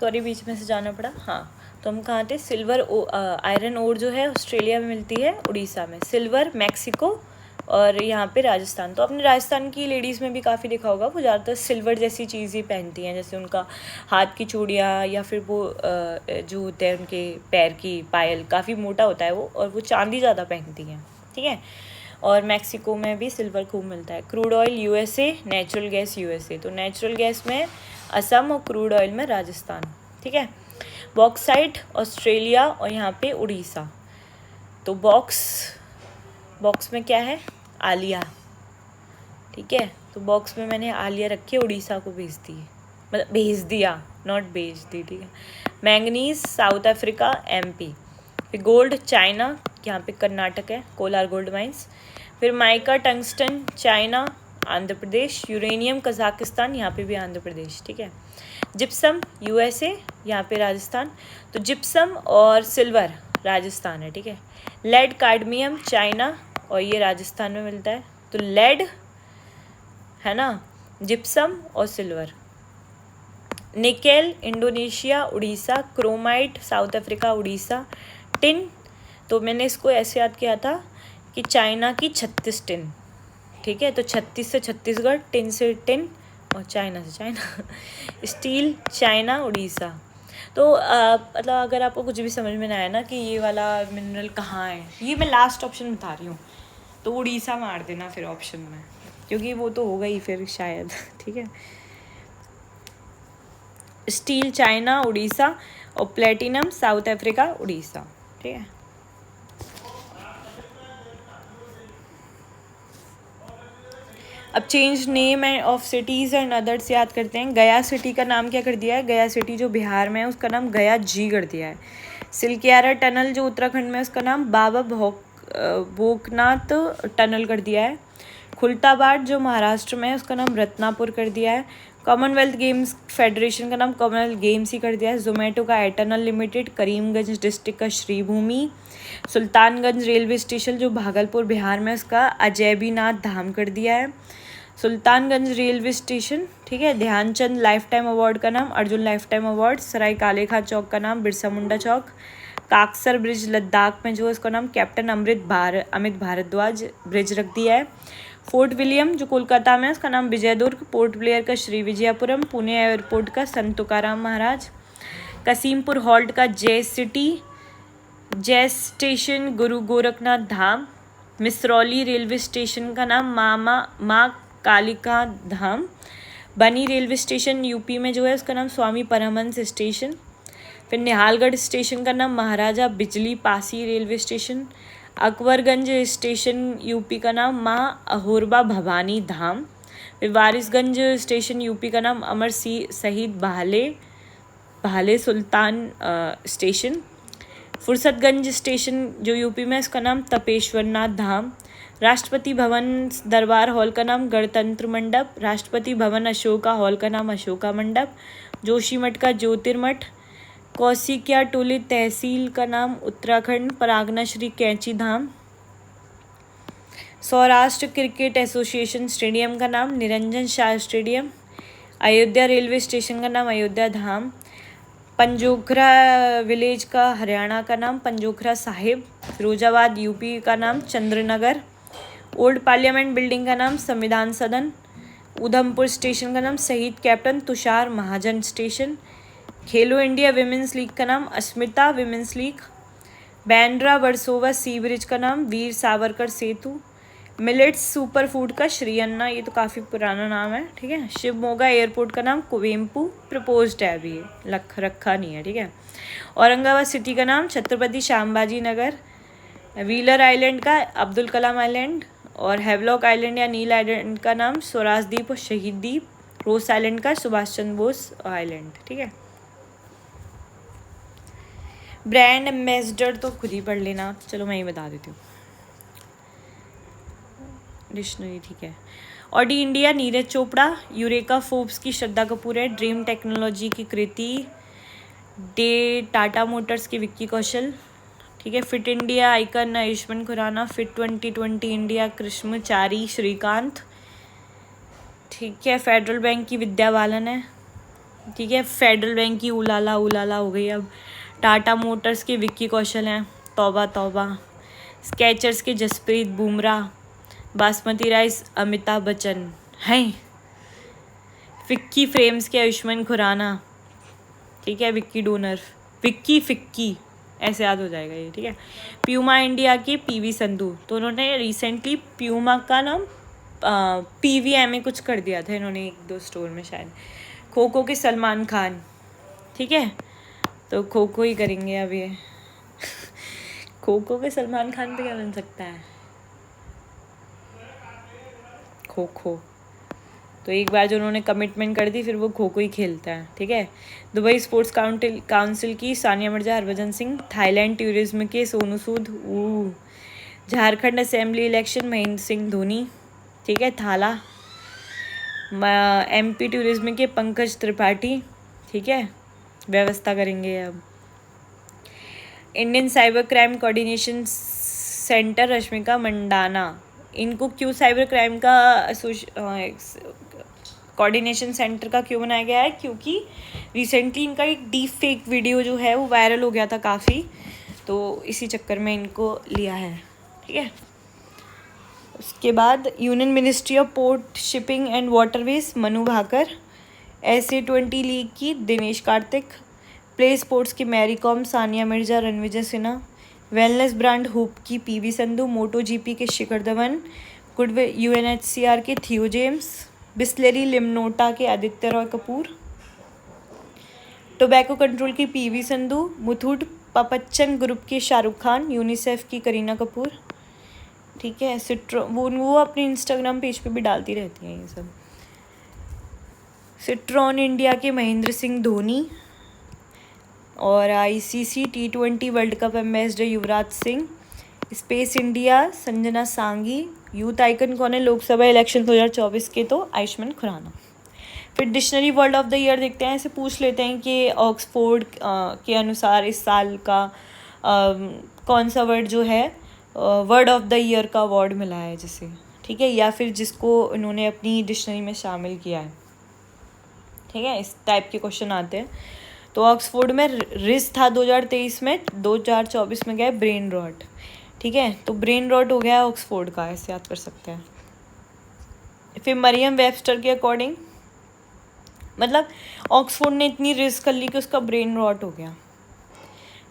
Sorry बीच में से जाना पड़ा। हाँ, तो हम कहाँ थे? सिल्वर आयरन ओर जो है ऑस्ट्रेलिया में मिलती है, उड़ीसा में। सिल्वर मैक्सिको और यहाँ पे राजस्थान। तो आपने राजस्थान की लेडीज़ में भी काफ़ी देखा होगा, वो ज़्यादातर सिल्वर जैसी चीज़ ही पहनती हैं, जैसे उनका हाथ की चूड़ियाँ या फिर वो जो होते हैं उनके पैर की पायल, काफ़ी मोटा होता है वो, और वो चांदी ज़्यादा पहनती हैं, ठीक है। और मैक्सिको में भी सिल्वर खूब मिलता है। Crude oil USA, natural gas USA. तो नेचुरल गैस में असम और क्रूड ऑयल में राजस्थान, ठीक है। बॉक्साइट ऑस्ट्रेलिया और यहाँ पे उड़ीसा। तो बॉक्स में क्या है? आलिया, ठीक है। तो बॉक्स में मैंने आलिया रखी, उड़ीसा को भेज दी, मतलब भेज दिया, नॉट भेज दी, ठीक है। Manganese south Africa MP. फिर गोल्ड चाइना, यहाँ पे कर्नाटक है, कोलार गोल्ड माइंस। फिर mica tungsten China Andhra Pradesh. Uranium Kazakhstan, यहाँ पे भी आंध्र प्रदेश, ठीक है। जिप्सम यूएसए, यहाँ पे राजस्थान। तो जिप्सम और सिल्वर राजस्थान है, ठीक है। लेड कार्डमियम चाइना और ये राजस्थान में मिलता है। तो लेड है ना, जिप्सम और silver. Nickel Indonesia Orissa. Chromite south Africa Orissa. Tin, तो मैंने इसको ऐसे याद किया था कि चाइना की 36 टिन, ठीक है। तो 36 से छत्तीसगढ़, टिन से टिन और चाइना से चाइना। Steel China Orissa. तो मतलब अगर आपको कुछ भी समझ में ना आया ना कि ये वाला मिनरल कहाँ है, ये मैं लास्ट ऑप्शन बता रही हूँ, तो उड़ीसा मार देना फिर ऑप्शन में, क्योंकि वो तो होगा ही फिर शायद, ठीक है। स्टील चाइना उड़ीसा और प्लेटिनम साउथ अफ्रीका उड़ीसा, ठीक है। अब change name end of cities and others याद करते हैं। गया सिटी का नाम क्या कर दिया है? गया सिटी जो बिहार में है उसका नाम गया जी कर दिया है। सिलकियारा टनल जो उत्तराखंड में है उसका नाम बाबा भोकनाथ टनल कर दिया है। खुलताबाद जो महाराष्ट्र में है उसका नाम रत्नापुर कर दिया है। कॉमनवेल्थ गेम्स फेडरेशन का नाम कॉमनवेल्थ गेम्स ही कर दिया है। जोमेटो का एटर्नल लिमिटेड करीमगंज डिस्ट्रिक्ट का श्रीभूमि। सुल्तानगंज रेलवे स्टेशन जो भागलपुर बिहार में उसका अजैबीनाथ धाम कर दिया है। सुल्तानगंज रेलवे स्टेशन, ठीक है। ध्यानचंद लाइफ टाइम अवार्ड का नाम अर्जुन लाइफ टाइम अवार्ड। सराय काले खां चौक का नाम बिरसा मुंडा चौक। काकसर ब्रिज लद्दाख में जो है उसका नाम कैप्टन अमित भारद्वाज ब्रिज रख दिया है। फोर्ट विलियम जो कोलकाता में है उसका नाम विजयदुर्ग। पोर्ट ब्लेयर का श्री विजयपुरम। पुणे एयरपोर्ट का संत तुकाराम महाराज। कसीमपुर हॉल्ट का जय सिटी। जय स्टेशन गुरु गोरखनाथ धाम। मिसरौली रेलवे स्टेशन का नाम माँ कालिका धाम। बनी रेलवे स्टेशन यूपी में जो है उसका नाम स्वामी परमहंस स्टेशन। फिर निहालगढ़ स्टेशन का नाम महाराजा बिजली Pasi railway station. Akbarganj station UP का नाम माँ अहोरबा भवानी धाम। फिर वारिसगंज स्टेशन यूपी का नाम अमर शहीद भाले सुल्तान स्टेशन। फुर्सतगंज स्टेशन जो यूपी में इसका नाम तपेश्वरनाथ धाम। राष्ट्रपति भवन दरबार हॉल का नाम गणतंत्र मंडप। राष्ट्रपति भवन अशोका हॉल का नाम अशोका मंडप। जोशीमठ का ज्योतिर्मठ। कौशिकिया टोली तहसील का नाम उत्तराखंड परागना श्री कैंची धाम। सौराष्ट्र क्रिकेट एसोसिएशन स्टेडियम का नाम Niranjan Shah stadium. Ayodhya railway station का नाम अयोध्या धाम। पंजोखरा विलेज का हरियाणा का नाम पंजोखरा साहिब। फिरोजाबाद यूपी का नाम चंद्रनगर। ओल्ड पार्लियामेंट बिल्डिंग का नाम संविधान सदन। उधमपुर स्टेशन का नाम शहीद कैप्टन तुषार महाजन स्टेशन। खेलो इंडिया विमेंस लीग का नाम अस्मिता विमेंस लीग। बैंड्रा वर्सोवा सी ब्रिज का नाम वीर सावरकर सेतु। मिलेट्स सुपर फूड का श्री अन्ना, ये तो काफ़ी पुराना नाम है, ठीक है। शिवमोगा एयरपोर्ट का नाम कुवेम्पू प्रपोज्ड है, अभी रखा नहीं है, ठीक है। औरंगाबाद सिटी का नाम छत्रपति श्यामबाजी नगर। व्हीलर आइलैंड का अब्दुल कलाम आइलैंड। और हैवलॉक आइलैंड या नील आइलैंड का नाम स्वराज द्वीप और शहीद द्वीप। रोस आइलैंड का सुभाष चंद्र बोस आइलैंड, ठीक है। ब्रांड एम्बेसडर तो खुद ही पढ़ लेना, चलो मैं ही बता देती हूँ। डिक्शनरी, ठीक है। Audi India Neeraj Chopra. Eureka Forbes की श्रद्धा कपूर है। ड्रीम टेक्नोलॉजी की कृति डे टाटा मोटर्स की विक्की कौशल, ठीक है। Fit India icon Ayushmann Khurrana. Fit 2020 India Krishnachari Srikanth, ठीक है। फेडरल बैंक की विद्या बालन है। ठीक है। फेडरल बैंक की उलाला उलाला हो गई अब। टाटा मोटर्स के विक्की कौशल हैं, तौबा तौबा। स्केचर्स के जसप्रीत बुमराह। बासमती राइस अमिताभ बच्चन हैं। फिक्की फ्रेम्स के आयुष्मान खुराना, ठीक है। विक्की डोनर, विक्की फिक्की ऐसे याद हो जाएगा ये, ठीक है। प्यूमा इंडिया की पीवी संधू, तो उन्होंने रिसेंटली प्यूमा का नाम पीवीएम में कुछ कर दिया था इन्होंने, 1-2 स्टोर में शायद। खो खो के सलमान खान, ठीक है, तो खो खो ही करेंगे अब ये। खो खो के सलमान खान पे क्या बन सकता है? खो खो तो एक बार जो उन्होंने कमिटमेंट कर दी फिर वो खो खो ही खेलता है, ठीक है। दुबई स्पोर्ट्स काउंसिल की सानिया मिर्जा, हरभजन सिंह। थाईलैंड टूरिज्म के सोनू सूद। झारखंड असेंबली इलेक्शन महेंद्र सिंह धोनी, ठीक है, थाला। एमपी टूरिज्म के पंकज त्रिपाठी, ठीक है, व्यवस्था करेंगे अब। Indian cyber crime coordination centre Rashmika Mandanna, इनको क्यों साइबर क्राइम का कोऑर्डिनेशन सेंटर का क्यों बनाया गया है? क्योंकि रिसेंटली इनका एक डीप फेक वीडियो जो है वो वायरल हो गया था काफ़ी, तो इसी चक्कर में इनको लिया है, ठीक है। उसके बाद union ministry of port shipping and waterways Manu Bhaker. SA20 league की दिनेश कार्तिक। प्ले स्पोर्ट्स की Mary Kom, Sania Mirza, Ranvijay Sinha. Wellness brand Whoop की पीवी संधू। मोटो जीपी के शिखर धवन। गुडविल UNHCR के थियो जेम्स। बिस्लेरी लिमनोटा के आदित्य रॉय कपूर। टोबैको कंट्रोल की पीवी संधू। मुथूट पपच्चन ग्रुप के शाहरुख खान। यूनिसेफ की करीना कपूर, ठीक है। वो अपने इंस्टाग्राम पेज पे भी डालती रहती हैं ये सब। सिट्रॉन इंडिया के महेंद्र सिंह धोनी। और ICC T20 World Cup ambassador Yuvraj Singh. Space India Sanjana Sanghi. Youth icon कौन है लोकसभा इलेक्शन 2024 के? तो आयुष्मान खुराना। फिर dictionary word of the year देखते हैं, ऐसे पूछ लेते हैं कि ऑक्सफोर्ड के अनुसार इस साल का कौन सा वर्ड जो है वर्ड ऑफ द ईयर का अवार्ड मिला है जिसे, ठीक है, या फिर जिसको उन्होंने अपनी डिक्शनरी में शामिल किया है, ठीक है। इस टाइप के क्वेश्चन आते हैं। तो ऑक्सफोर्ड में रिस था 2023 में, 2024 में गया ब्रेन रॉट, ठीक है। तो ब्रेन रॉट हो गया ऑक्सफोर्ड का, ऐसे याद कर सकते हैं। फिर मरियम वेबस्टर के अकॉर्डिंग, मतलब ऑक्सफोर्ड ने इतनी रिस्क कर ली कि उसका ब्रेन रॉट हो गया।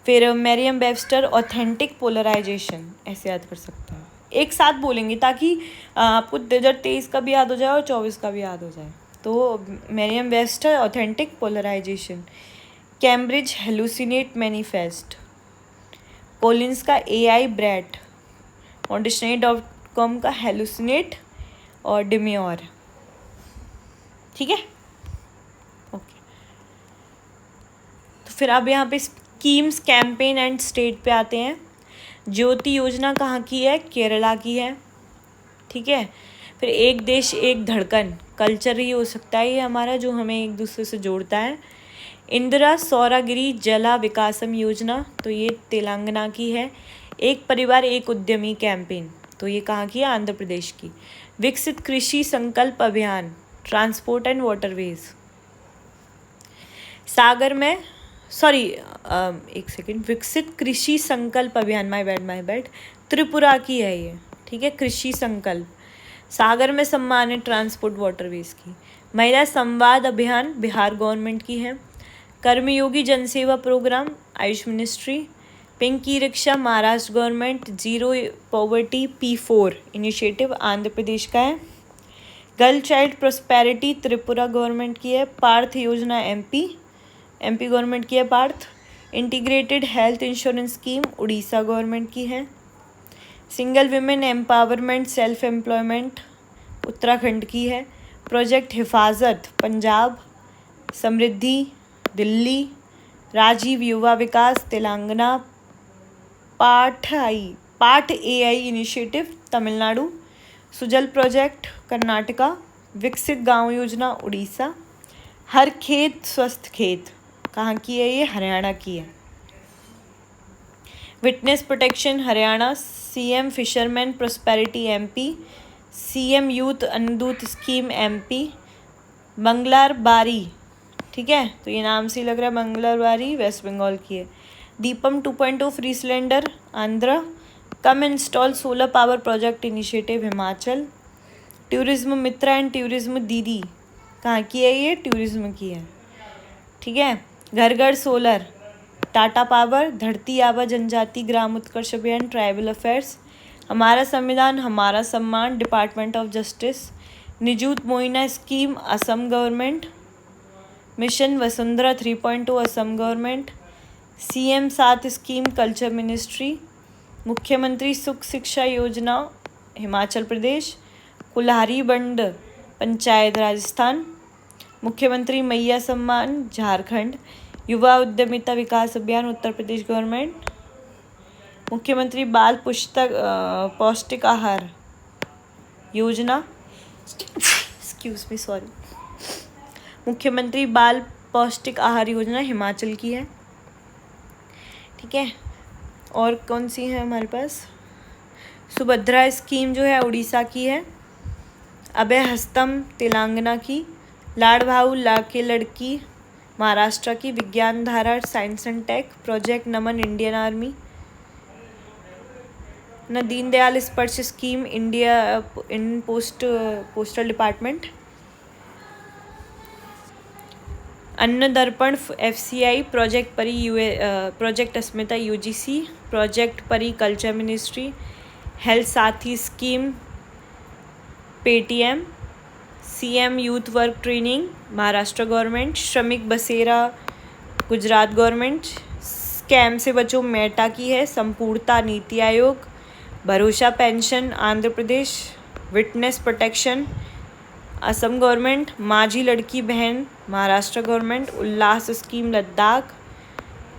फिर मरियम वेबस्टर ऑथेंटिक पोलराइजेशन, ऐसे याद कर सकते हैं। एक साथ बोलेंगे ताकि आपको 2023 का भी याद हो जाए और 24 का भी याद हो जाए। तो Merriam Webster authentic polarisation. Cambridge hallucinate manifest. Collins का AI ब्रैट। और डिक्शनरी.com का हेलुसिनेट और डिम्योर, ठीक है, ओके। तो फिर अब यहाँ पे स्कीम्स, कैंपेन एंड स्टेट पे आते हैं। ज्योति योजना कहाँ की है? केरला की है, ठीक है। फिर एक देश एक धड़कन, कल्चर ही हो सकता है ये हमारा जो हमें एक दूसरे से जोड़ता है। इंदिरा सौरागिरी जला विकासम योजना, तो ये तेलंगाना की है। एक परिवार एक उद्यमी कैंपेन, तो ये कहाँ की है? आंध्र प्रदेश की। विकसित कृषि संकल्प अभियान, ट्रांसपोर्ट एंड वाटरवेज। सागर में एक सेकेंड, विकसित कृषि संकल्प अभियान, माय बैड, त्रिपुरा की है ये, ठीक है। कृषि संकल्प। सागर में सम्मान है ट्रांसपोर्ट वाटरवेज की। महिला संवाद अभियान बिहार गवर्नमेंट की है। Karmayogi Jansewa programme Ayush ministry. Pink e rickshaw Maharashtra government. Zero poverty P4 initiative Andhra Pradesh का है। Girl child prosperity Tripura government की है। पार्थ योजना MP गवर्नमेंट की है Parth. Integrated health insurance scheme Orissa government की है। Single women empowerment self employment Uttarakhand की है। प्रोजेक्ट हिफाजत पंजाब। समृद्धि दिल्ली। राजीव युवा विकास तेलंगाना। पाठ AI initiative Tamil Nadu. Sujal project Karnataka. विकसित गांव योजना उड़ीसा। हर खेत स्वस्थ खेत कहाँ की है? ये हरियाणा की है। Witness protection Haryana. CM fisherman prosperity MP। CM youth Anudoot scheme MP। Banglar Bari, ठीक है, तो ये नाम से ही लग रहा है मंगलवारी वेस्ट बंगाल की है। Deepam 2.0 free cylinder Andhra. Come install solar power project initiative Himachal. Tourism Mitra and tourism दीदी कहाँ की है, ये टूरिज्म की है। ठीक है, घर घर सोलर टाटा पावर। धरती आबा जनजाति ग्राम उत्कर्ष अभियान ट्राइबल अफेयर्स। हमारा Samvidhan Hamara Samman department of justice. Nijut Moina scheme Assam government. Mission Vasundhara 3.0 Assam government. CM 7 scheme culture ministry. Mukhyamantri Sukh शिक्षा योजना हिमाचल प्रदेश। कुल्हारी बंड पंचायत राजस्थान। मुख्यमंत्री मैया सम्मान झारखंड। युवा उद्यमिता विकास अभियान उत्तर प्रदेश गवर्नमेंट। मुख्यमंत्री बाल पौष्टिक आहार योजना एक्सक्यूज मी सॉरी मुख्यमंत्री बाल पौष्टिक आहार योजना हिमाचल की है। ठीक है, और कौन सी है हमारे पास, सुभद्रा स्कीम जो है उड़ीसा की है। अभय हस्तम तेलंगाना की। लाड़ भाऊ लाके लड़की महाराष्ट्र की। विज्ञान धारा science and tech project Naman Indian army. न दीनदयाल स्पर्श scheme India in postal department. अन्न दर्पण FCI प्रोजेक्ट परी प्रोजेक्ट अस्मिता UGC। प्रोजेक्ट परी कल्चर मिनिस्ट्री। हेल्थ साथी scheme Paytm. CM youth work training Maharashtra government. श्रमिक बसेरा गुजरात गवर्नमेंट। स्कैम से बचो मेटा की है। संपूर्णता NITI Aayog. Bharosa pension Andhra Pradesh. Witness protection Assam government. Majhi Ladki Bahin Maharashtra government. Ullas scheme Ladakh.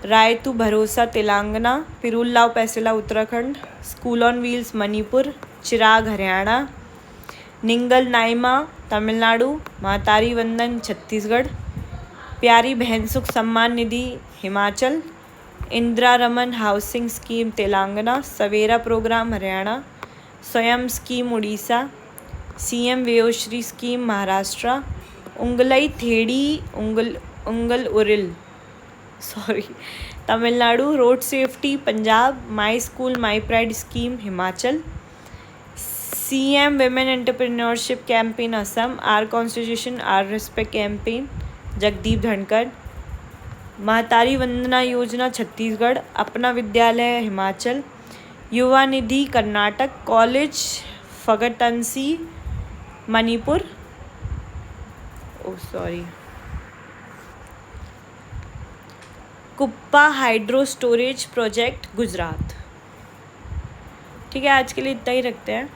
Rythu Bharosa Telangana. फिरुल्लाव पैसेला Uttarakhand. School on wheels Manipur. Chirag Haryana. निंगल नाइमा Tamil Nadu. Mahtari Vandan Chhattisgarh. Pyari Behna Sukh Samman Nidhi Himachal. Indira Raman housing scheme Telangana. Savera programme Haryana. Swayam scheme Orissa. CM Vayoshri scheme Maharashtra. Ungalai Thedi Ungal Ooril Tamil Nadu. Road safety Punjab. My school my pride scheme Himachal. CM women entrepreneurship campaign Assam. Our constitution our respect campaign Jagdeep Dhankhar. Mahtari Vandana Yojana Chhattisgarh. Apna Vidyalaya Himachal. Yuva Nidhi Karnataka. College फगटंसी Manipur. Kuppa hydro storage project Gujarat. ठीक है, आज के लिए इतना ही रखते हैं।